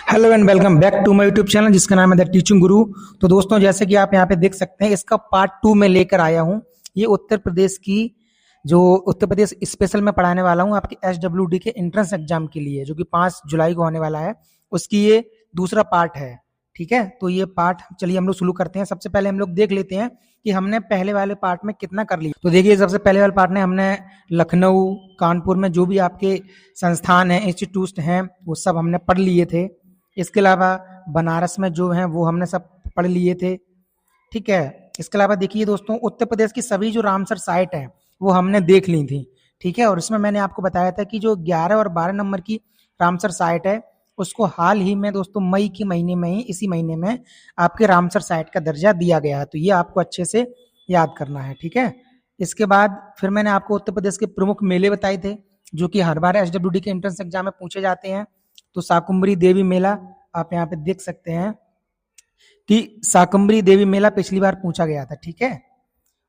Hello and welcome back to my YouTube channel जिसका नाम है द टीचिंग गुरु। तो दोस्तों, जैसे कि आप यहाँ पे देख सकते हैं, इसका पार्ट 2 में लेकर आया हूँ। ये उत्तर प्रदेश की जो उत्तर प्रदेश स्पेशल में पढ़ाने वाला हूँ आपके एसडब्ल्यूडी के एंट्रेंस एग्जाम के लिए, जो कि 5 जुलाई को होने वाला है। उसकी ये दूसरा पार्ट है। ठीक है, तो ये पार्ट चलिए हम लोग शुरू करते हैं। सबसे पहले हम लोग देख लेते हैं कि हमने पहले वाले पार्ट में कितना कर लिया। तो देखिए, सबसे पहले वाले पार्ट में हमने लखनऊ, कानपुर में जो भी आपके संस्थान हैं, इंस्टीट्यूट हैं, वो सब हमने पढ़ लिए थे। इसके अलावा बनारस में जो है वो हमने सब पढ़ लिए थे। ठीक है, इसके अलावा देखिए दोस्तों, उत्तर प्रदेश की सभी जो रामसर साइट है वो हमने देख ली थी। ठीक है, और इसमें मैंने आपको बताया था कि जो 11 और 12 नंबर की रामसर साइट है उसको हाल ही में दोस्तों मई के महीने में ही, इसी महीने में आपके रामसर साइट का दर्जा दिया गया है। तो ये आपको अच्छे से याद करना है। ठीक है, इसके बाद फिर मैंने आपको उत्तर प्रदेश के प्रमुख मेले बताए थे जो कि हर बार एसडब्ल्यूडी के एंट्रेंस एग्जाम में पूछे जाते हैं। तो शाकुंभरी देवी मेला आप यहाँ पे देख सकते हैं कि शाकुंभरी देवी मेला पिछली बार पूछा गया था। ठीक है,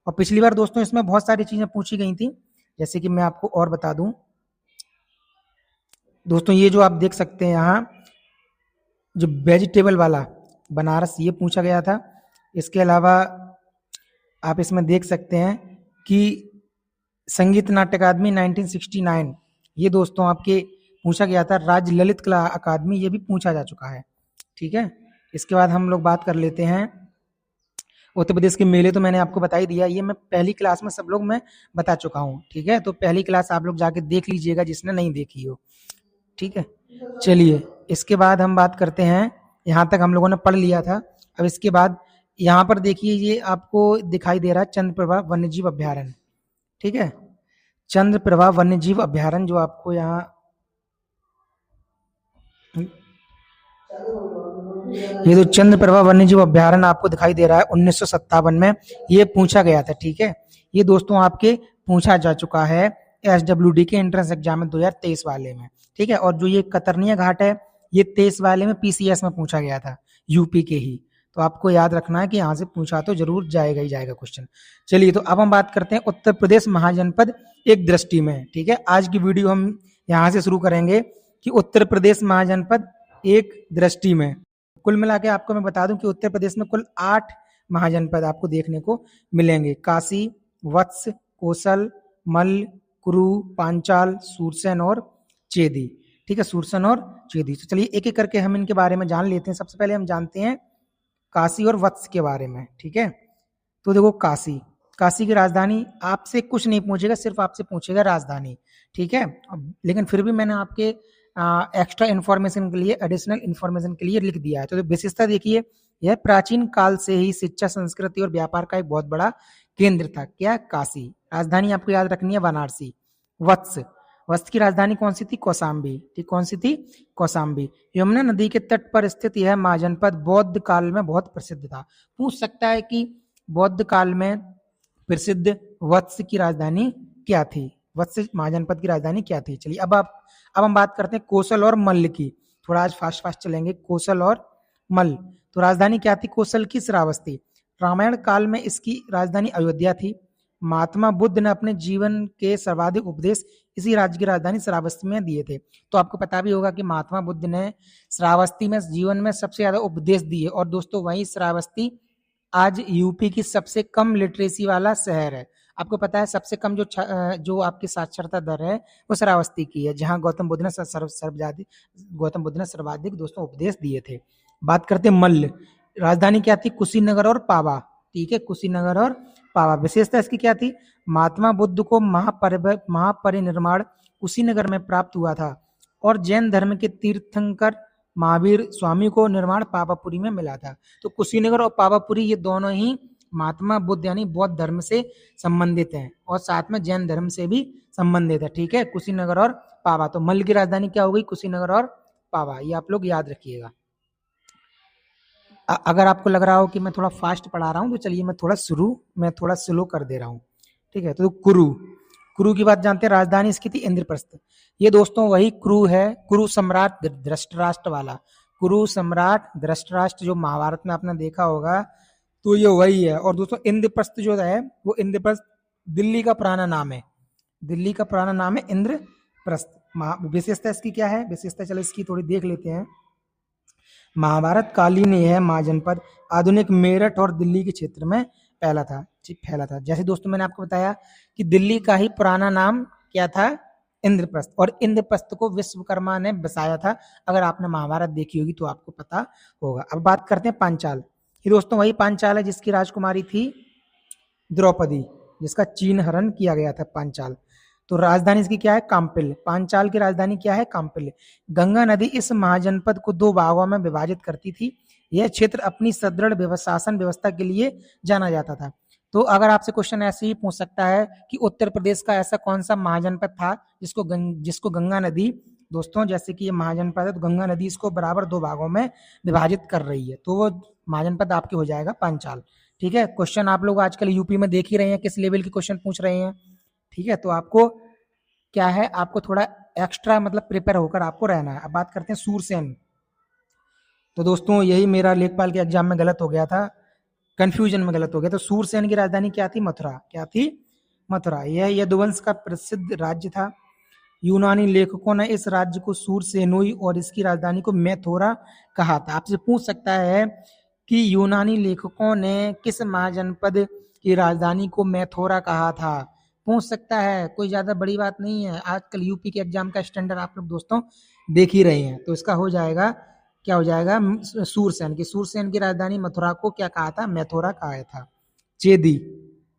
और पिछली बार दोस्तों इसमें बहुत सारी चीजें पूछी गई थी, जैसे कि मैं आपको और बता दूं दोस्तों, ये जो आप देख सकते हैं यहाँ जो वेजिटेबल वाला बनारस, ये पूछा गया था। इसके अलावा आप इसमें देख सकते हैं कि संगीत नाट्य अकादमी 1969, ये दोस्तों आपके पूछा गया था। राज्य ललित कला अकादमी, ये भी पूछा जा चुका है। ठीक है, इसके बाद हम लोग बात कर लेते हैं उत्तर प्रदेश के मेले। तो मैंने आपको बता ही दिया, ये मैं पहली क्लास में सब लोग मैं बता चुका हूँ। ठीक है, तो पहली क्लास आप लोग जाके देख लीजिएगा जिसने नहीं देखी हो। ठीक है, चलिए इसके बाद हम बात करते हैं, यहाँ तक हम लोगों ने पढ़ लिया था। अब इसके बाद यहाँ पर देखिए, ये आपको दिखाई दे रहा है चंद्रप्रभा वन्यजीव अभ्यारण्य। ठीक है, चंद्रप्रभा वन्यजीव अभ्यारण्य जो आपको यहाँ ये जो चंद्रप्रभा वन्यजीव अभ्यारण्य आपको दिखाई दे रहा है 1957 में, ये पूछा गया था। ठीक है, ये दोस्तों आपके पूछा जा चुका है एसडब्ल्यूडी के एंट्रेंस एग्जाम में 2023 वाले में। ठीक है, और जो ये कतरनिया घाट है ये 23 वाले में पीसीएस में पूछा गया था, यूपी के ही। तो आपको याद रखना है कि यहाँ से पूछा तो जरूर जाएगा ही जाएगा क्वेश्चन। चलिए, तो अब हम बात करते हैं उत्तर प्रदेश महाजनपद एक दृष्टि में। ठीक है, आज की वीडियो हम यहाँ से शुरू करेंगे कि उत्तर प्रदेश महाजनपद एक दृष्टि में। कुल मिला के आपको मैं बता दूं कि उत्तर प्रदेश में कुल 8 महाजनपद आपको देखने को मिलेंगे। काशी, वत्स, कोसल, मल्ल, कुरु, पांचाल, सूरसेन और चेदी। ठीक है, सूरसेन और चेदी। तो चलिए एक एक करके हम इनके बारे में जान लेते हैं। सबसे पहले हम जानते हैं काशी और वत्स के बारे में। ठीक है, तो देखो काशी, काशी की राजधानी आपसे कुछ नहीं पूछेगा, सिर्फ आपसे पूछेगा राजधानी। ठीक है, लेकिन फिर भी मैंने आपके एक्स्ट्रा इन्फॉर्मेशन के लिए, एडिशनल इन्फॉर्मेशन के लिए लिख दिया है। तो विशेषता देखिए, यह प्राचीन काल से ही शिक्षा, संस्कृति और व्यापार का एक बहुत बड़ा केंद्र था। क्या? काशी। राजधानी आपको याद रखनी है वाराणसी। वत्स, वत्स की राजधानी कौन सी थी? कौशाम्बी। ठीक, कौन सी थी? कौशाम्बी। यमुना नदी के तट पर स्थित यह महाजनपद बौद्ध काल में बहुत प्रसिद्ध था। पूछ सकता है कि बौद्ध काल में प्रसिद्ध वत्स की राजधानी क्या थी, वत्स महाजनपद की राजधानी क्या थी। चलिए अब हम बात करते हैं कोसल और मल्ल की। थोड़ा आज फास्ट फास्ट चलेंगे। कोसल और मल्ल, तो राजधानी क्या थी कोसल की? श्रावस्ती। रामायण काल में इसकी राजधानी अयोध्या थी। महात्मा बुद्ध ने अपने जीवन के सर्वाधिक उपदेश इसी राज्य की राजधानी श्रावस्ती में दिए थे। तो आपको पता भी होगा कि महात्मा बुद्ध ने श्रावस्ती में जीवन में सबसे ज्यादा उपदेश दिए। और दोस्तों, वही श्रावस्ती आज यूपी की सबसे कम लिटरेसी वाला शहर है। आपको पता है सबसे कम जो आपकी साक्षरता दर है वो श्रावस्ती की है, जहां गौतम बुद्ध ने सर्वाधिक दोस्तों उपदेश दिए थे। बात करते हैं मल्ल, राजधानी क्या थी? कुशीनगर और पावा। ठीक है, कुशीनगर और पावा। विशेषता इसकी क्या थी? महात्मा बुद्ध को महापरिनिर्वाण कुशीनगर में प्राप्त हुआ था और जैन धर्म के तीर्थंकर महावीर स्वामी को निर्माण पावापुरी में मिला था। तो कुशीनगर और पावापुरी ये दोनों ही महात्मा बुद्ध यानी बौद्ध धर्म से संबंधित हैं और साथ में जैन धर्म से भी संबंधित है। ठीक है, कुशीनगर और पावा। तो मल्ल की राजधानी क्या हो गई? कुशीनगर और पावा। ये आप लोग याद रखिएगा। अगर आपको लग रहा हो कि मैं थोड़ा फास्ट पढ़ा रहा हूं तो चलिए मैं थोड़ा स्लो कर दे रहा हूं। ठीक है, तो कुरु की बात जानते हैं। राजधानी इसकी थी इंद्रप्रस्थ। ये दोस्तों वही कुरु है, कुरु सम्राट धृतराष्ट्र वाला। कुरु सम्राट धृतराष्ट्र जो महाभारत में आपने देखा होगा, तो ये वही है। और दोस्तों इंद्रप्रस्थ जो है वो इंद्रप्रस्थ दिल्ली का पुराना नाम है। दिल्ली का पुराना नाम है इंद्रप्रस्थ। विशेषता इसकी क्या है? विशेषता चलो इसकी थोड़ी देख लेते हैं। महाभारत कालीन यह महाजनपद आधुनिक मेरठ और दिल्ली के क्षेत्र में फैला था। जैसे दोस्तों मैंने आपको बताया कि दिल्ली का ही पुराना नाम क्या था, इंद्रप्रस्थ, और इंद्रप्रस्थ को विश्वकर्मा ने बसाया था। अगर आपने महाभारत देखी होगी तो आपको पता होगा। अब बात करते हैं पांचाल। ये दोस्तों वही पांचाल है जिसकी राजकुमारी थी द्रौपदी, जिसका चीन हरण किया गया था पांचाल। तो राजधानी इसकी क्या है, काम्पिल। पांचाल की राजधानी क्या है, काम्पिल। गंगा नदी इस महाजनपद को 2 भागों में विभाजित करती थी। यह क्षेत्र अपनी सुदृढ़ शासन व्यवस्था के लिए जाना जाता था। तो अगर आपसे क्वेश्चन ऐसे ही पूछ सकता है कि उत्तर प्रदेश का ऐसा कौन सा महाजनपद था जिसको गंगा नदी, दोस्तों जैसे कि ये महाजनपद है तो गंगा नदी इसको बराबर 2 भागों में विभाजित कर रही है, तो वो महाजनपद आपके हो जाएगा पांचाल। ठीक है, क्वेश्चन आप लोग आजकल यूपी में देख ही रहे हैं किस लेवल के क्वेश्चन पूछ रहे हैं। ठीक है, तो आपको क्या है, आपको थोड़ा एक्स्ट्रा मतलब प्रिपेयर होकर आपको रहना है। अब बात करते हैं सूरसेन। तो दोस्तों यही मेरा लेखपाल के एग्जाम में गलत हो गया था, कंफ्यूजन में गलत हो गया। तो सूरसेन की राजधानी क्या थी, मथुरा। क्या थी, मथुरा। यह यदुवंश का प्रसिद्ध राज्य था। यूनानी लेखकों ने इस राज्य को सूरसेनोई और इसकी राजधानी को मैथोरा कहा था। आपसे पूछ सकता है कि यूनानी लेखकों ने किस महाजनपद की राजधानी को मैथोरा कहा था, पूछ सकता है, कोई ज्यादा बड़ी बात नहीं है। आजकल यूपी के एग्जाम का स्टैंडर्ड आप लोग दोस्तों देख ही रहे हैं। तो इसका हो जाएगा, क्या हो जाएगा, सूरसेन की राजधानी मथुरा को क्या कहा था, मैथोरा कहा था। चेदी,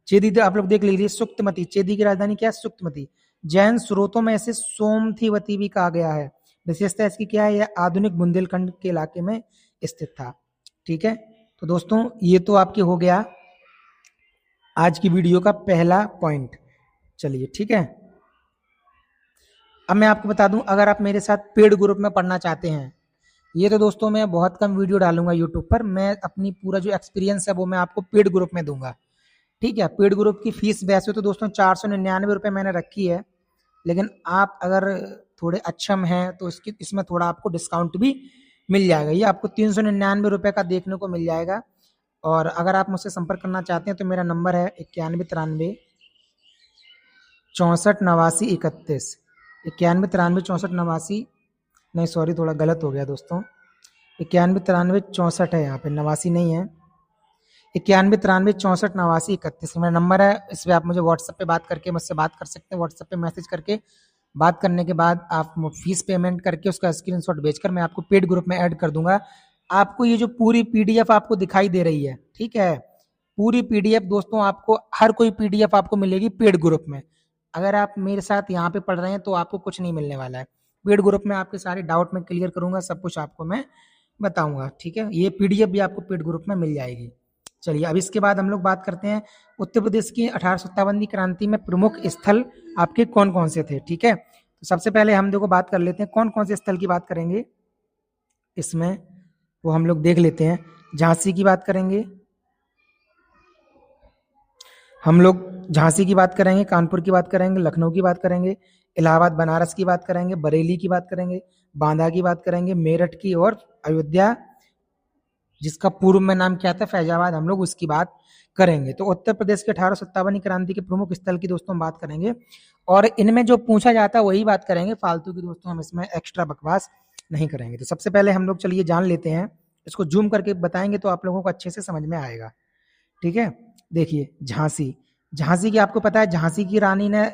चेदी तो आप लोग देख लीजिए, सुक्तमती। चेदी की राजधानी क्या है, सुक्तमती। जैन स्रोतों में इसे सोमथीवती भी कहा गया है। विशेषता इसकी क्या है, यह आधुनिक बुंदेलखंड के इलाके में स्थित था। ठीक है, तो दोस्तों ये तो आपके हो गया आज की वीडियो का पहला पॉइंट। चलिए ठीक है, अब मैं आपको बता दूं, अगर आप मेरे साथ पेड ग्रुप में पढ़ना चाहते हैं, ये तो दोस्तों मैं बहुत कम वीडियो डालूंगा यूट्यूब पर, मैं अपनी पूरा जो एक्सपीरियंस है वो मैं आपको पेड ग्रुप में दूंगा। ठीक है, पेड ग्रुप की फीस वैसे तो दोस्तों 499 रुपये मैंने रखी है, लेकिन आप अगर थोड़े अक्षम हैं तो इसमें थोड़ा आपको डिस्काउंट भी मिल जाएगा। ये आपको 399 रुपये का देखने को मिल जाएगा। और अगर आप मुझसे संपर्क करना चाहते हैं तो मेरा नंबर है 9193 64 89 31। 9193 64 89, नहीं सॉरी थोड़ा गलत हो गया दोस्तों, 9193 64 है, यहाँ पे 89 नहीं है, 9193 64 89 31 मेरा नंबर है। इस पर आप मुझे व्हाट्सएप पे बात करके मुझसे बात कर सकते हैं। व्हाट्सएप पे मैसेज करके बात करने के बाद आप फीस पेमेंट करके उसका स्क्रीनशॉट भेजकर मैं आपको पेड ग्रुप में ऐड कर दूंगा। आपको ये जो पूरी पीडीएफ आपको दिखाई दे रही है, ठीक है, पूरी पीडीएफ दोस्तों आपको हर कोई पीडीएफ आपको मिलेगी पेड ग्रुप में। अगर आप मेरे साथ यहाँ पे पढ़ रहे हैं तो आपको कुछ नहीं मिलने वाला है। पेड ग्रुप में आपके सारे डाउट में क्लियर करूंगा, सब कुछ आपको मैं बताऊंगा। ठीक है, ये पीडीएफ भी आपको पेड ग्रुप में मिल जाएगी। चलिए अब इसके बाद हम लोग बात करते हैं उत्तर प्रदेश की 1857 की क्रांति में प्रमुख स्थल आपके कौन कौन से थे। ठीक है, तो सबसे पहले हम देखो बात कर लेते हैं कौन कौन से स्थल की बात करेंगे इसमें, वो हम लोग देख लेते हैं। झांसी की बात करेंगे हम लोग, झांसी की बात करेंगे, कानपुर की बात करेंगे, लखनऊ की बात करेंगे, इलाहाबाद बनारस की बात करेंगे, बरेली की बात करेंगे, बांदा की बात करेंगे, मेरठ की, और अयोध्या जिसका पूर्व में नाम क्या था, फैजाबाद, हम लोग उसकी बात करेंगे। तो उत्तर प्रदेश के 1857 क्रांति के प्रमुख स्थल की दोस्तों हम बात करेंगे, और इनमें जो पूछा जाता है वही बात करेंगे, फालतू की दोस्तों हम इसमें एक्स्ट्रा बकवास नहीं करेंगे। तो सबसे पहले हम लोग चलिए जान लेते हैं, इसको जूम करके बताएंगे तो आप लोगों को अच्छे से समझ में आएगा। ठीक है, देखिए झांसी, झांसी की आपको पता है, झांसी की रानी ने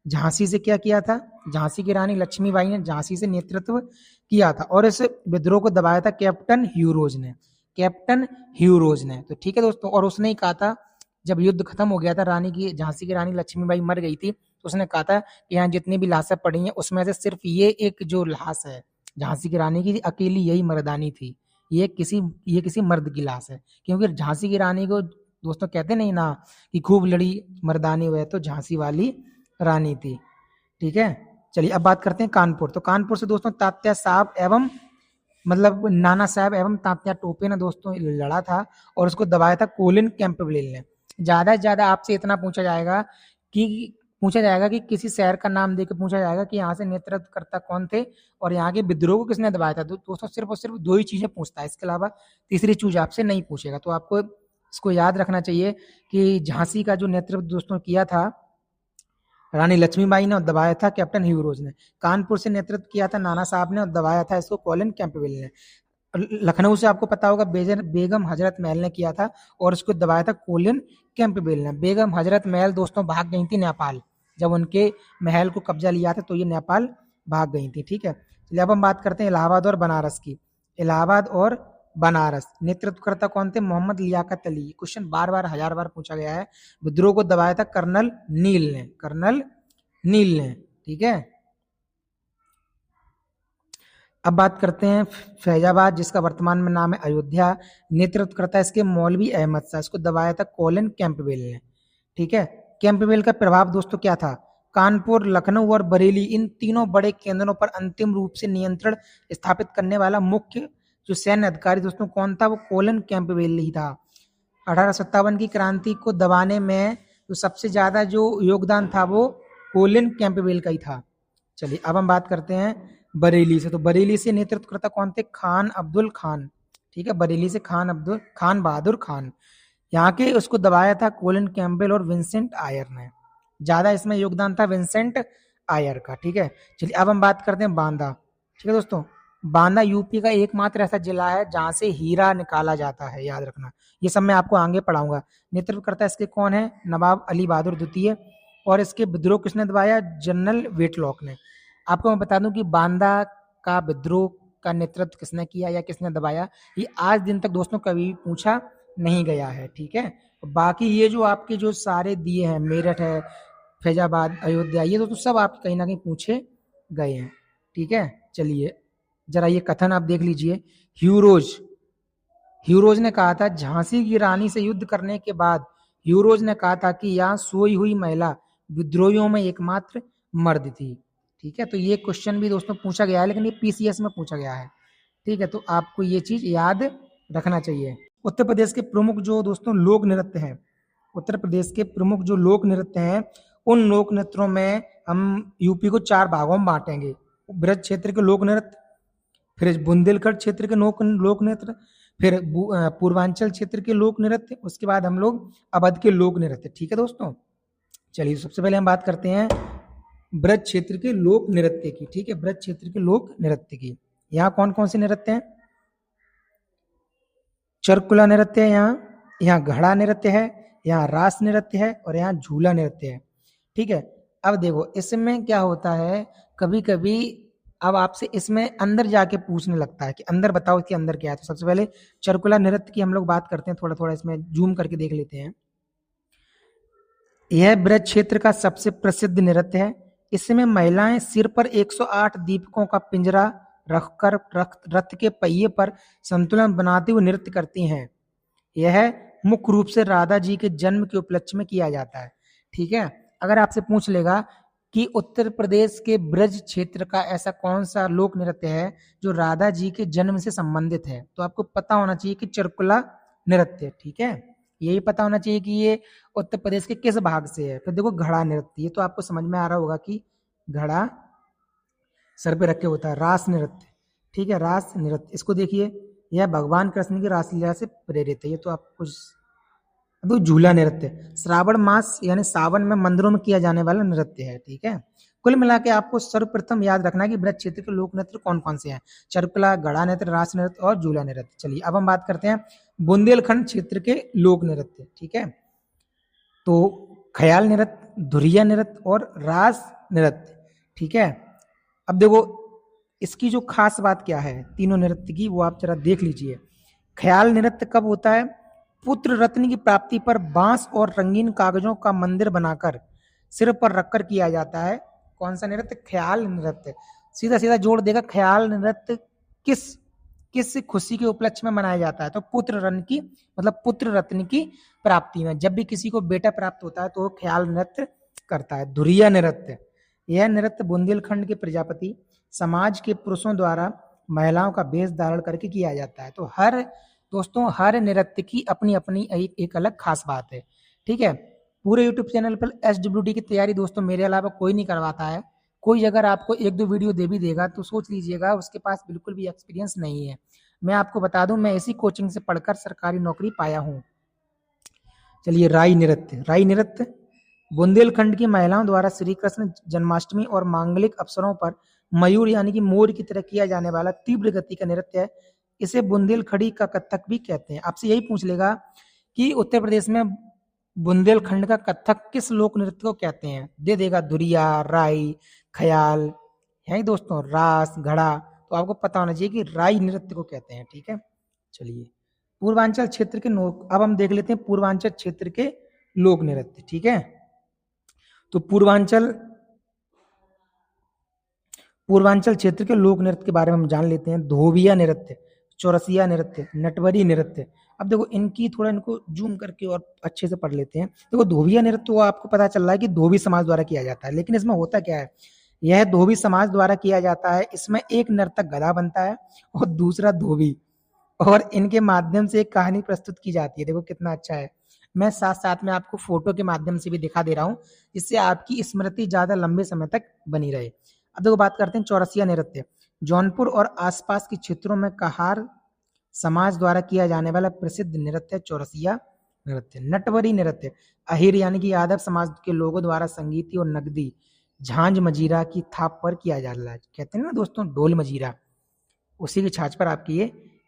झांसी से क्या किया था, झांसी की रानी लक्ष्मीबाई ने झांसी से नेतृत्व किया था और इस विद्रोह को दबाया था कैप्टन ह्यूरोज ने, कैप्टन ह्यूरोज ने। तो ठीक है दोस्तों, और उसने ही कहा था जब युद्ध खत्म हो गया था, रानी की, झांसी की रानी लक्ष्मीबाई मर गई थी, तो उसने कहा था कि यहाँ जितनी भी लाशें पड़ी हैं उसमें से सिर्फ ये एक जो लाश है झांसी की रानी की, अकेली यही मर्दानी थी, ये किसी मर्द की लाश है। क्योंकि झांसी की रानी को दोस्तों कहते नहीं ना कि खूब लड़ी मर्दानी हुए, तो झांसी वाली रानी थी। ठीक है, चलिए अब बात करते हैं कानपुर। तो कानपुर से दोस्तों तात्या साहब एवं मतलब नाना साहब एवं तात्या टोपे ने दोस्तों लड़ा था और उसको दबाया था कोलिन कैंपबेल ने। ज्यादा से ज्यादा आपसे इतना पूछा जाएगा कि किसी शहर का नाम देकर पूछा जाएगा कि यहाँ से नेतृत्वकर्ता कौन थे और यहाँ के विद्रोह को किसने दबाया था। दोस्तों सिर्फ और सिर्फ 2 ही चीजें पूछता है, इसके अलावा तीसरी चीज आपसे नहीं पूछेगा। तो आपको इसको याद रखना चाहिए कि झांसी का जो नेतृत्व दोस्तों किया था रानी लक्ष्मीबाई ने और दबाया था कैप्टन ह्यूरोज ने। कानपुर से नेतृत्व किया था नाना साहब ने और दबाया था इसको कॉलिन कैंपबेल ने। लखनऊ से आपको पता होगा बेगम हजरत महल ने किया था, और उसको दबाया था कोलिन कैंपबेल ने। बेगम हजरत महल दोस्तों भाग गई थी नेपाल, जब उनके महल को कब्जा लिया था तो ये नेपाल भाग गई थी। ठीक है, चलिए अब हम बात करते हैं इलाहाबाद और बनारस की। इलाहाबाद और बनारस नेतृत्वकर्ता कौन थे? मोहम्मद लियाकत अली। क्वेश्चन बार बार 1000 बार पूछा गया है। विद्रोह को दबाया था कर्नल नील ने, कर्नल नील ने। ठीक है, अब बात करते हैं फैजाबाद, जिसका वर्तमान में नाम है अयोध्या। नेतृत्व करता है इसके मौलवी अहमद शाह। इसको दबाया था कोलिन कैंपबेल ने। ठीक है, कैंपबेल का प्रभाव दोस्तों क्या था? कानपुर, लखनऊ और बरेली, इन तीनों बड़े केंद्रों पर अंतिम रूप से नियंत्रण स्थापित करने वाला मुख्य जो सैन्य अधिकारी दोस्तों कौन था? वो कोलिन कैंपबेल ही था। 1857 की क्रांति को दबाने में तो सबसे ज्यादा जो योगदान था वो कोलिन कैंपबेल का ही था। चलिए अब हम बात करते हैं बरेली से। तो बरेली से नेतृत्वकर्ता कौन थे? खान अब्दुल खान। ठीक है, बरेली से खान बहादुर खान। यहाँ के उसको दबाया था कोलिन कैंपबेल और विंसेंट आयर ने। ज्यादा इसमें योगदान था विंसेंट आयर का। ठीक है, चलिए अब हम बात करते हैं बांदा। ठीक है दोस्तों, बांदा यूपी का एकमात्र ऐसा जिला है जहां से हीरा निकाला जाता है, याद रखना। ये सब मैं आपको आगे पढ़ाऊंगा। नेतृत्वकर्ता इसके कौन है? नवाब अली बहादुर द्वितीय। और इसके विद्रोह किसने दबाया? जनरल वेटलॉक ने। आपको मैं बता दूं कि बांदा का विद्रोह का नेतृत्व किसने किया या किसने दबाया, ये आज दिन तक दोस्तों कभी भी पूछा नहीं गया है। ठीक है, बाकी ये जो आपके जो सारे दिए हैं, मेरठ है, फैजाबाद, अयोध्या, ये तो सब आप कहीं ना कहीं पूछे गए हैं। ठीक है, चलिए जरा ये कथन आप देख लीजिए। ह्यूरोज ह्यूरोज ने कहा था, झांसी की रानी से युद्ध करने के बाद ह्यूरोज ने कहा था कि यहाँ सोई हुई महिला विद्रोहियों में एकमात्र मर्द थी। ठीक है, तो ये क्वेश्चन भी दोस्तों पूछा गया है, लेकिन ये पीसीएस में पूछा गया है। ठीक है, तो आपको ये चीज याद रखना चाहिए। उत्तर प्रदेश के प्रमुख जो दोस्तों लोक नृत्य हैं, उत्तर प्रदेश के प्रमुख जो लोक नृत्य हैं, उन लोक नृत्यों में हम यूपी को 4 भागों में बांटेंगे। ब्रज क्षेत्र के लोक नृत्य, फिर बुंदेलखंड क्षेत्र के लोक नृत्य, फिर पूर्वांचल क्षेत्र के लोक नृत्य, उसके बाद हम लोग अवध के लोक नृत्य। ठीक है दोस्तों, चलिए सबसे पहले हम बात करते हैं ब्रज क्षेत्र के लोक नृत्य की। ठीक है, ब्रज क्षेत्र के लोक नृत्य की। यहाँ कौन कौन से नृत्य हैं? चरकुला नृत्य है, यहाँ घड़ा नृत्य है, यहाँ रास नृत्य है, और यहाँ झूला नृत्य है। ठीक है, अब देखो इसमें क्या होता है, कभी कभी अब आपसे इसमें अंदर जाके पूछने लगता है कि अंदर बताओ इसके अंदर क्या है। तो सबसे पहले चरकुला नृत्य की हम लोग बात करते हैं, थोड़ा थोड़ा इसमें जूम करके देख लेते हैं। यह ब्रज क्षेत्र का सबसे प्रसिद्ध नृत्य है। इसमें महिलाएं सिर पर 108 दीपकों का पिंजरा रखकर रथ के पहिए पर संतुलन बनाते हुए नृत्य करती हैं। यह मुख्य रूप से राधा जी के जन्म के उपलक्ष्य में किया जाता है। ठीक है, अगर आपसे पूछ लेगा कि उत्तर प्रदेश के ब्रज क्षेत्र का ऐसा कौन सा लोक नृत्य है जो राधा जी के जन्म से संबंधित है, तो आपको पता होना चाहिए कि चरकुला नृत्य। ठीक है, यही पता होना चाहिए कि ये उत्तर प्रदेश के किस भाग से है। फिर देखो घड़ा नृत्य, ये तो आपको समझ में आ रहा होगा कि घड़ा सर पे रख के होता है। रास नृत्य, ठीक है, रास नृत्य, इसको देखिए, यह भगवान कृष्ण की रासलीला से प्रेरित है। ये तो आपको तो झूला नृत्य श्रावण मास यानी सावन में मंदिरों में किया जाने वाला नृत्य है। ठीक है, कुल मिला के आपको सर्वप्रथम याद रखना है कि ब्रज क्षेत्र के लोक नृत्य कौन कौन से हैं? चरकुला, घड़ा नृत्य, रास नृत्य और झूला नृत्य। चलिए अब हम बात करते हैं बुंदेलखंड क्षेत्र के लोक नृत्य। ठीक है, तो ख्याल नृत्य, धुरिया नृत्य और रास नृत्य। ठीक है, अब देखो इसकी जो खास बात क्या है तीनों नृत्य की, वो आप जरा देख लीजिए। ख्याल नृत्य कब होता है? पुत्र रत्न की प्राप्ति पर बांस और रंगीन कागजों का मंदिर बनाकर सिर पर रखकर किया जाता है। कौन सा नृत्य? ख्याल नृत्य। सीधा सीधा जोड़ देगा, ख्याल नृत्य किस किस खुशी के उपलक्ष्य में मनाया जाता है? तो पुत्र रत्न की, मतलब पुत्र रत्न की प्राप्ति में। जब भी किसी को बेटा प्राप्त होता है तो वो ख्याल नृत्य करता है। धुरिया नृत्य, यह नृत्य बुंदेलखंड के प्रजापति समाज के पुरुषों द्वारा महिलाओं का वेश धारण करके किया जाता है। तो हर नृत्य की अपनी अपनी एक अलग खास बात है। ठीक है, पूरे यूट्यूब चैनल पर SWD की तैयारी दोस्तों मेरे अलावा कोई नहीं करवाता है। कोई अगर आपको 1-2 वीडियो दे भी देगा तो सोच लीजिएगा उसके पास बिल्कुल भी एक्सपीरियंस नहीं है। मैं आपको बता दूं, मैं इसी कोचिंग से पढ़कर सरकारी नौकरी पाया हूं। चलिए राई नृत्य बुंदेलखंड की महिलाओं द्वारा श्री कृष्ण जन्माष्टमी और मांगलिक अवसरों पर मयूर यानी कि मोर की तरह किया जाने वाला तीव्र गति का नृत्य है। इसे बुंदेलखंडी का कथक भी कहते हैं। आपसे यही पूछ लेगा कि उत्तर प्रदेश में बुंदेलखंड का कथक किस लोक नृत्य को कहते हैं, दे देगा धुरिया, राई, ख्याल, है दोस्तों, रास, घड़ा। तो आपको पता होना चाहिए कि राई नृत्य को कहते हैं। ठीक है, चलिए पूर्वांचल क्षेत्र के अब हम देख लेते हैं पूर्वांचल क्षेत्र के लोक नृत्य। ठीक है, तो पूर्वांचल क्षेत्र के लोक नृत्य के बारे में हम जान लेते हैं। धोबिया नृत्य, चौरसिया नृत्य, नटवरी नृत्य। अब देखो इनको जूम करके और अच्छे से पढ़ लेते हैं। देखो धोबिया नृत्य तो आपको पता चल रहा है कि धोबी समाज द्वारा किया जाता है, लेकिन इसमें होता क्या है, यह धोबी समाज द्वारा किया जाता है। इसमें एक नर्तक गधा बनता है और दूसरा धोबी, और इनके माध्यम से एक कहानी प्रस्तुत की जाती है। देखो कितना अच्छा है। मैं साथ साथ में आपको फोटो के माध्यम से भी दिखा दे रहा हूँ, जिससे आपकी स्मृति ज्यादा लंबे समय तक बनी रहे। अब देखो बात करते हैं चौरसिया नृत्य। जौनपुर और आसपास के क्षेत्रों में कहार समाज द्वारा किया जाने वाला प्रसिद्ध नृत्य चौरसिया नृत्य। नटवरी नृत्य, अहिर यानी कि यादव समाज के लोगों द्वारा संगीत और नगदी झांझ मजीरा की थाप पर किया जाता है। कहते हैं ना दोस्तों ढोल मजीरा, उसी की छाछ पर आपकी ये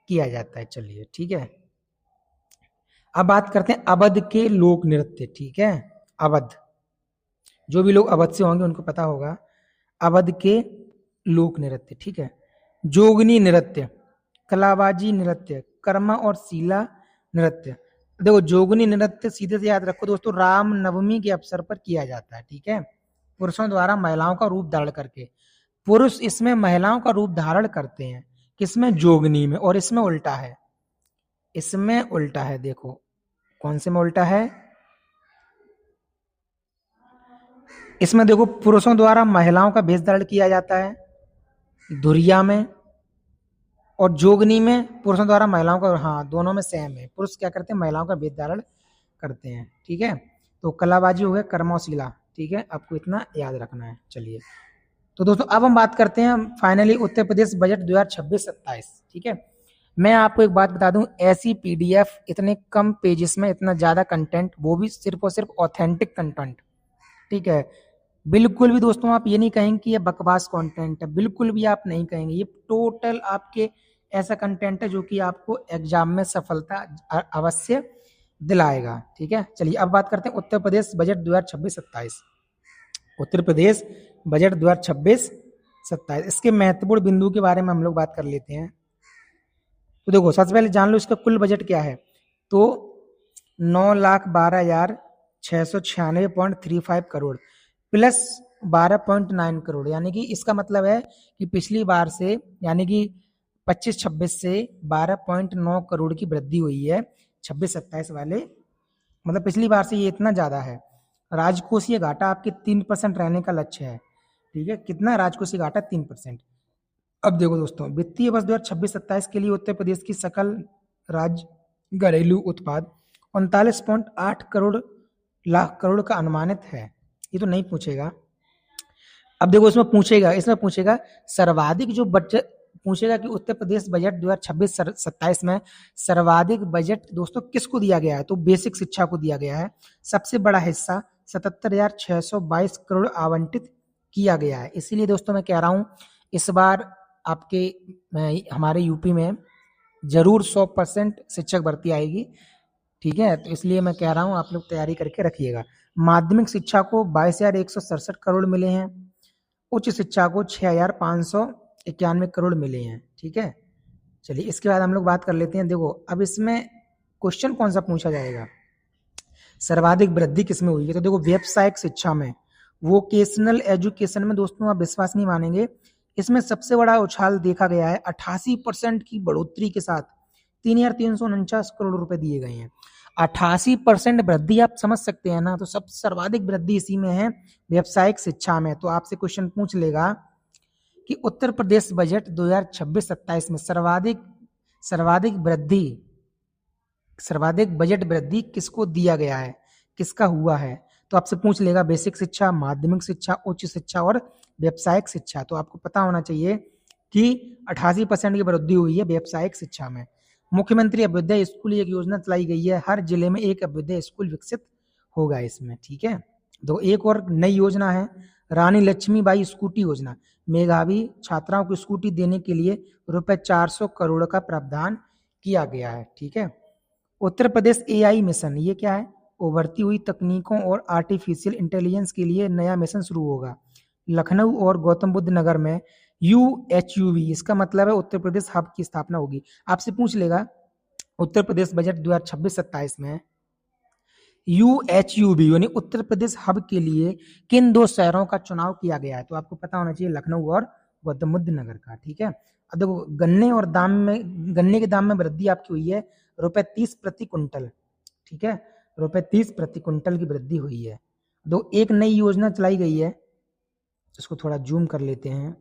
किया जाता है। चलिए ठीक है, अब बात करते हैं अवध के लोक नृत्य। ठीक है, अवध, जो भी लोग अवध से होंगे उनको पता होगा अवध के लोक नृत्य। ठीक है, जोगनी नृत्य, कलाबाजी नृत्य, कर्मा और सीला नृत्य। देखो जोगनी नृत्य सीधे से याद रखो दोस्तों, राम नवमी के अवसर पर किया जाता है। ठीक है, पुरुषों द्वारा महिलाओं का रूप धारण करके। पुरुष इसमें महिलाओं का रूप धारण करते हैं, किसमें, जोगनी में, और इसमें उल्टा है, इसमें उल्टा है। देखो कौन से में उल्टा है, इसमें देखो पुरुषों द्वारा महिलाओं का वेश धारण किया जाता है धुरिया में, और जोगनी में पुरुषों द्वारा महिलाओं का, हाँ दोनों में सेम है, पुरुष क्या करते हैं, महिलाओं का वेश धारण करते हैं। ठीक है, तो कलाबाजी हो गया, कर्मोशीला। ठीक है, आपको इतना याद रखना है। चलिए तो दोस्तों अब हम बात करते हैं फाइनली उत्तर प्रदेश बजट 2026-27। ठीक है, मैं आपको एक बात बता दूं, ऐसी पीडीएफ इतने कम पेजेस में इतना ज्यादा कंटेंट, वो भी सिर्फ और सिर्फ ऑथेंटिक कंटेंट। ठीक है, बिल्कुल भी दोस्तों आप ये नहीं कहेंगे कि ये बकवास कंटेंट है, बिल्कुल भी आप नहीं कहेंगे, ये टोटल आपके ऐसा कंटेंट है जो कि आपको एग्जाम में सफलता अवश्य दिलाएगा। ठीक है, चलिए अब बात करते हैं उत्तर प्रदेश बजट 2026-27। उत्तर प्रदेश बजट 2026-27, इसके महत्वपूर्ण बिंदु के बारे में हम लोग बात कर लेते हैं। तो देखो सबसे पहले जान लो इसका कुल बजट क्या है, तो 9,12,696.35 करोड़ प्लस 12.9 करोड़, यानी कि इसका मतलब है कि पिछली बार से, यानी कि 25-26 से 12.9 करोड़ की वृद्धि हुई है 26-27 वाले, मतलब पिछली बार से ये इतना ज्यादा है। राजकोषीय घाटा आपके 3% रहने का लक्ष्य है। ठीक है, कितना राजकोषीय घाटा, 3%। अब देखो दोस्तों, वित्तीय वर्ष 2026-27 के लिए उत्तर प्रदेश की सकल राज्य घरेलू उत्पाद 39.8 लाख करोड़ का अनुमानित है। ये तो नहीं पूछेगा। अब देखो इसमें पूछेगा सर्वाधिक जो बजट पूछेगा कि उत्तर प्रदेश बजट 2026-27 में सर्वाधिक बजट दोस्तों किसको दिया गया है, तो बेसिक शिक्षा को दिया गया है। सबसे बड़ा हिस्सा 77,622 करोड़ आवंटित किया गया है। इसीलिए दोस्तों मैं कह रहा हूं इस बार आपके हमारे यूपी में जरूर 100% शिक्षक भर्ती आएगी। ठीक है, तो इसलिए मैं कह रहा हूं आप लोग तैयारी करके रखिएगा। माध्यमिक शिक्षा को 22,167 करोड़ मिले हैं, उच्च शिक्षा को 6,591 करोड़ मिले हैं। ठीक है, चलिए इसके बाद हम लोग बात कर लेते हैं। देखो अब इसमें क्वेश्चन कौन सा पूछा जाएगा, सर्वाधिक वृद्धि किसमें हुई है, तो देखो व्यावसायिक शिक्षा में, वोकेशनल एजुकेशन में दोस्तों आप विश्वास नहीं मानेंगे, इसमें सबसे बड़ा उछाल देखा गया है। 88% की बढ़ोतरी के साथ 3,349 करोड़ रुपए दिए गए हैं। 88% वृद्धि आप समझ सकते हैं ना, तो सब सर्वाधिक वृद्धि इसी में है, व्यावसायिक शिक्षा में। तो आपसे क्वेश्चन पूछ लेगा कि उत्तर प्रदेश बजट 2026-27 में सर्वाधिक बजट वृद्धि किसको दिया गया है, किसका हुआ है, तो आपसे पूछ लेगा बेसिक शिक्षा, माध्यमिक शिक्षा, उच्च शिक्षा और व्यावसायिक शिक्षा। तो आपको पता होना चाहिए कि 88% की वृद्धि हुई है व्यावसायिक शिक्षा में। मुख्यमंत्री अभ्युदय स्कूल एक योजना चलाई गई है, हर जिले में एक अभ्युदय स्कूल विकसित होगा इसमें। ठीक है, तो एक और नई योजना है रानी लक्ष्मीबाई स्कूटी योजना, मेधावी छात्राओं को स्कूटी देने के लिए रुपए 400 करोड़ का प्रावधान किया गया है। ठीक है। उत्तर प्रदेश एआई मिशन, ये क्या है? उभरती हुई तकनीकों और आर्टिफिशियल इंटेलिजेंस के लिए नया मिशन शुरू होगा। लखनऊ और गौतम बुद्ध नगर में यूएचयूवी, इसका मतलब है उत्तर प्रदेश हब की स्थापना होगी। आपसे पूछ लेगा उत्तर प्रदेश बजट 2026-27 में यूएचयूबी यानी उत्तर प्रदेश हब के लिए किन दो शहरों का चुनाव किया गया है? तो आपको पता होना चाहिए लखनऊ और गौतम बुद्ध नगर का। ठीक है। अब देखो गन्ने के दाम में वृद्धि आपकी हुई है रुपए 30 प्रति कुंटल। ठीक है, रुपए 30 प्रति कुंटल की वृद्धि हुई है। दो एक नई योजना चलाई गई है, इसको थोड़ा जूम कर लेते हैं।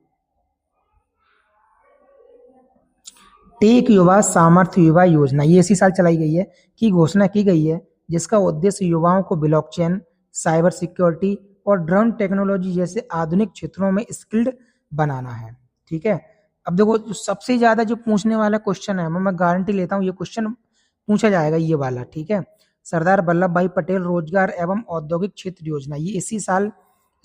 टेक युवा सामर्थ्य युवा योजना, ये इसी साल चलाई गई है की घोषणा की गई है, जिसका उद्देश्य युवाओं को ब्लॉकचेन, साइबर सिक्योरिटी और ड्रोन टेक्नोलॉजी जैसे आधुनिक क्षेत्रों में स्किल्ड बनाना है। ठीक है। अब देखो जो सबसे ज्यादा जो पूछने वाला क्वेश्चन है, मैं गारंटी लेता हूँ ये क्वेश्चन पूछा जाएगा, ये वाला। ठीक है। सरदार वल्लभ भाई पटेल रोजगार एवं औद्योगिक क्षेत्र योजना, ये इसी साल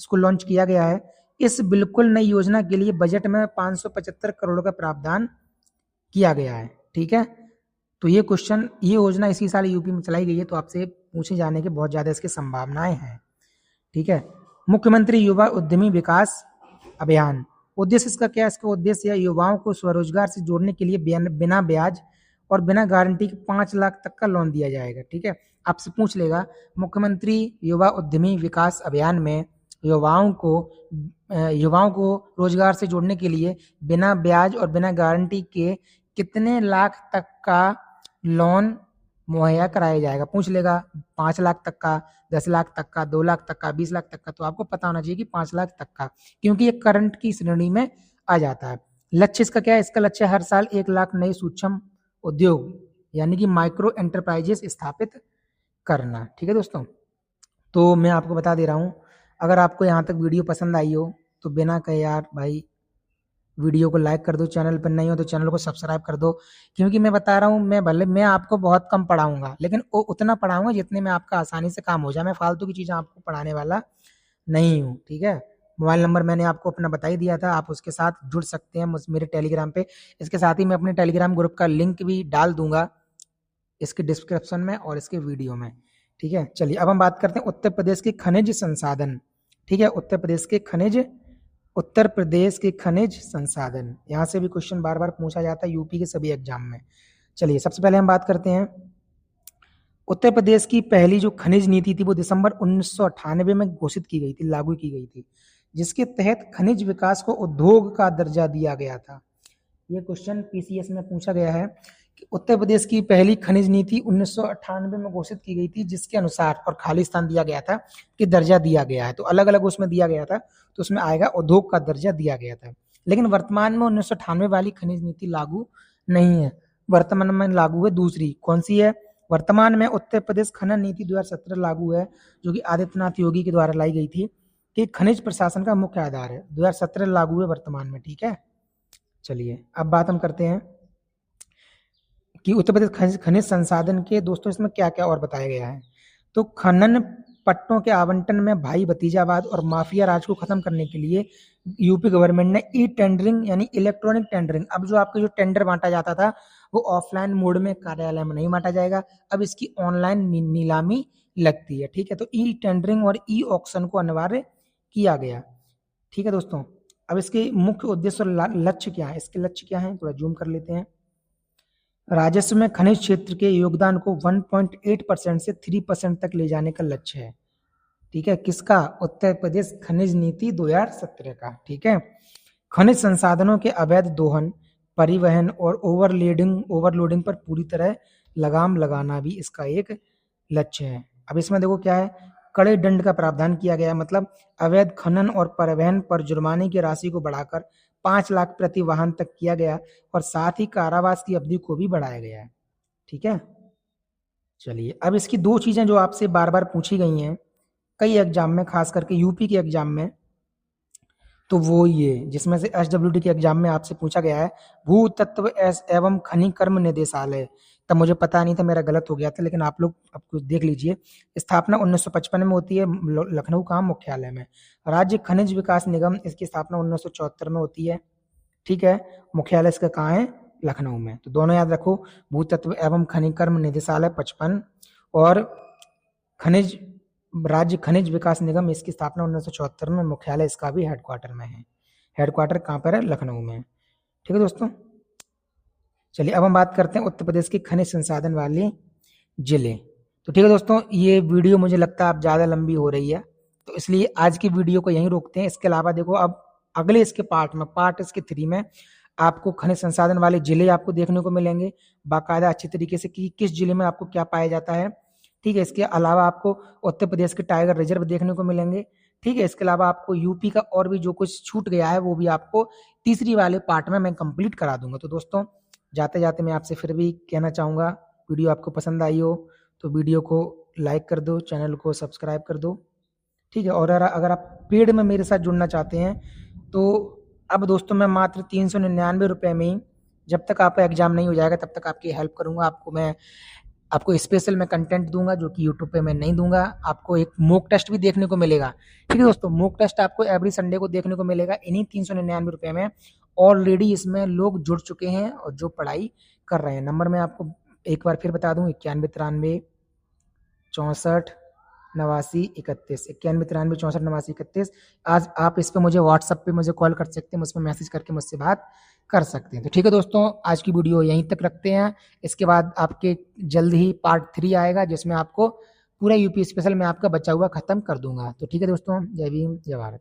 इसको लॉन्च किया गया है। इस बिल्कुल नई योजना के लिए बजट में 575 करोड़ का प्रावधान किया गया है। ठीक है। तो ये क्वेश्चन, ये योजना इसी साल यूपी में चलाई गई है, तो आपसे पूछे जाने की बहुत ज्यादा इसकी संभावनाएं हैं। ठीक है। मुख्यमंत्री युवा उद्यमी विकास अभियान, उद्देश्य इसका क्या है? इसका उद्देश्य है युवाओं को स्वरोजगार से जोड़ने के लिए बिना ब्याज और बिना गारंटी के 5 लाख तक का लोन दिया जाएगा। ठीक है। आपसे पूछ लेगा मुख्यमंत्री युवा उद्यमी विकास अभियान में युवाओं को रोजगार से जोड़ने के लिए बिना ब्याज और बिना गारंटी के कितने लाख तक का लोन मुहैया कराया जाएगा? पूछ लेगा 5 लाख तक का, 10 लाख तक का, 2 लाख तक का, 20 लाख तक का। तो आपको पता होना चाहिए कि 5 लाख तक का, क्योंकि ये करंट की श्रेणी में आ जाता है। लक्ष्य इसका क्या है? इसका लक्ष्य हर साल 1 लाख नए सूक्ष्म उद्योग यानी कि माइक्रो एंटरप्राइजेस स्थापित करना। ठीक है दोस्तों, तो मैं आपको बता दे रहा हूँ, अगर आपको यहाँ तक वीडियो पसंद आई हो तो बिना कहे यार भाई वीडियो को लाइक कर दो, चैनल पर नहीं हो तो चैनल को सब्सक्राइब कर दो। क्योंकि मैं बता रहा हूँ, मैं आपको बहुत कम पढ़ाऊंगा, लेकिन उतना पढ़ाऊंगा जितने में आपका आसानी से काम हो जाए। मैं फालतू की चीज़ें आपको पढ़ाने वाला नहीं हूँ। ठीक है। मोबाइल नंबर मैंने आपको अपना बता ही दिया था, आप उसके साथ जुड़ सकते हैं मेरे टेलीग्राम पे। इसके साथ ही मैं अपने टेलीग्राम ग्रुप का लिंक भी डाल दूंगा इसके डिस्क्रिप्शन में और इसके वीडियो में। ठीक है। चलिए अब हम बात करते हैं उत्तर प्रदेश के खनिज संसाधन। ठीक है। उत्तर प्रदेश के खनिज संसाधन, यहाँ से भी क्वेश्चन बार बार पूछा जाता है यूपी के सभी एग्जाम में। चलिए सबसे पहले हम बात करते हैं उत्तर प्रदेश की पहली जो खनिज नीति थी वो दिसंबर 1998 में घोषित की गई थी, लागू की गई थी, जिसके तहत खनिज विकास को उद्योग का दर्जा दिया गया था। ये क्वेश्चन पीसीएस में पूछा गया है कि उत्तर प्रदेश की पहली खनिज नीति 1998 में घोषित की गई थी, जिसके अनुसार और खाली स्थान दिया गया था कि दर्जा दिया गया है, तो अलग अलग उसमें दिया गया था, तो उसमें आएगा उद्योग का दर्जा दिया गया था। लेकिन वर्तमान में 1998 वाली खनिज नीति लागू नहीं है, वर्तमान में लागू है दूसरी। कौन सी है? वर्तमान में उत्तर प्रदेश खनन नीति 2017 लागू है, जो कि आदित्यनाथ योगी के द्वारा लाई गई थी, कि खनिज प्रशासन का मुख्य आधार है। 2017 लागू है वर्तमान में। ठीक है। चलिए अब बात हम करते हैं कि उत्तर प्रदेश खनिज संसाधन के दोस्तों इसमें क्या क्या और बताया गया है। तो खनन पट्टों के आवंटन में भाई भतीजावाद और माफिया राज को खत्म करने के लिए यूपी गवर्नमेंट ने ई टेंडरिंग यानी इलेक्ट्रॉनिक टेंडरिंग, अब जो आपका जो टेंडर बांटा जाता था वो ऑफलाइन मोड में कार्यालय में नहीं बांटा जाएगा, अब इसकी ऑनलाइन नीलामी लगती है। ठीक है। तो ई टेंडरिंग और ई ऑक्शन को अनिवार्य किया गया। ठीक है दोस्तों, अब इसके मुख्य उद्देश्य और लक्ष्य क्या है? इसके लक्ष्य क्या है, थोड़ा जूम कर लेते हैं। राजस्व में खनिज क्षेत्र के योगदान को 1.8% से 3% तक ले जाने का लक्ष्य है। ठीक है। किसका? उत्तर प्रदेश खनिज नीति 2017 का। ठीक है। खनिज संसाधनों के अवैध दोहन, परिवहन और ओवरलोडिंग पर पूरी तरह लगाम लगाना भी इसका एक लक्ष्य है। अब इसमें देखो क्या है, कड़े दंड का प्रावधान किया गया है, मतलब अवैध खनन और परिवहन पर जुर्माने की राशि को बढ़ाकर 5 लाख प्रति वाहन तक किया गया और साथ ही कारावास की अवधि को भी बढ़ाया गया है। ठीक है। चलिए अब इसकी दो चीजें जो आपसे बार बार पूछी गई हैं कई एग्जाम में, खास करके यूपी के एग्जाम में, तो वो ये जिसमें से एसडब्ल्यूडी के एग्जाम में आपसे पूछा गया है भूतत्व एवं खनिज कर्म निदेशालय। तब मुझे पता नहीं था, मेरा गलत हो गया था, लेकिन आप लोग अब कुछ देख लीजिए। स्थापना 1955 में होती है लखनऊ का मुख्यालय में। राज्य खनिज विकास निगम, इसकी स्थापना 1974 में होती है, ठीक है। मुख्यालय इसका कहाँ है? लखनऊ में। तो दोनों याद रखो, भूतत्व एवं खनिज कर्म निदेशालय 55 और खनिज राज्य खनिज विकास निगम, इसकी स्थापना 1974 में, मुख्यालय इसका भी हेडक्वार्टर में है। हेडक्वार्टर कहाँ पर है? लखनऊ में। ठीक है दोस्तों, चलिए अब हम बात करते हैं उत्तर प्रदेश के खनिज संसाधन वाले जिले। तो ठीक है दोस्तों, ये वीडियो मुझे लगता है अब ज़्यादा लंबी हो रही है, तो इसलिए आज की वीडियो को यहीं रोकते हैं। इसके अलावा देखो, अब अगले इसके पार्ट में, पार्ट इसके 3 में आपको खनिज संसाधन वाले जिले आपको देखने को मिलेंगे बाकायदा अच्छी तरीके से कि किस जिले में आपको क्या पाया जाता है, ठीक है। इसके अलावा आपको उत्तर प्रदेश के टाइगर रिजर्व देखने को मिलेंगे, ठीक है। इसके अलावा आपको यूपी का और भी जो कुछ छूट गया है वो भी आपको तीसरी वाले पार्ट में मैं कंप्लीट करा दूंगा। तो दोस्तों, जाते जाते मैं आपसे फिर भी कहना चाहूँगा, वीडियो आपको पसंद आई हो तो वीडियो को लाइक कर दो, चैनल को सब्सक्राइब कर दो, ठीक है। और अगर आप पेड में मेरे साथ जुड़ना चाहते हैं तो अब दोस्तों मैं मात्र 399 रुपये में ही, जब तक आपका एग्जाम नहीं हो जाएगा तब तक आपकी हेल्प करूंगा। आपको स्पेशल मैं कंटेंट दूंगा जो कि यूट्यूब पे मैं नहीं दूंगा। आपको एक मॉक टेस्ट भी देखने को मिलेगा, ठीक है दोस्तों। मॉक टेस्ट आपको एवरी संडे को देखने को मिलेगा इन्हीं 399 रुपये में। ऑलरेडी इसमें लोग जुड़ चुके हैं और जो पढ़ाई कर रहे हैं। नंबर मैं आपको एक बार फिर बता दूं, 9193 64 89 31, 9193 64 89 31। आज आप इस पे मुझे व्हाट्सएप पे मुझे कॉल कर सकते हैं, मुझ पर मैसेज करके मुझसे बात कर सकते हैं। तो ठीक है दोस्तों, आज की वीडियो यहीं तक रखते हैं। इसके बाद आपके जल्द ही पार्ट 3 आएगा जिसमें आपको पूरा यूपी स्पेशल में आपका बचा हुआ खत्म कर दूंगा। तो ठीक है दोस्तों, जय भीम जय भारत।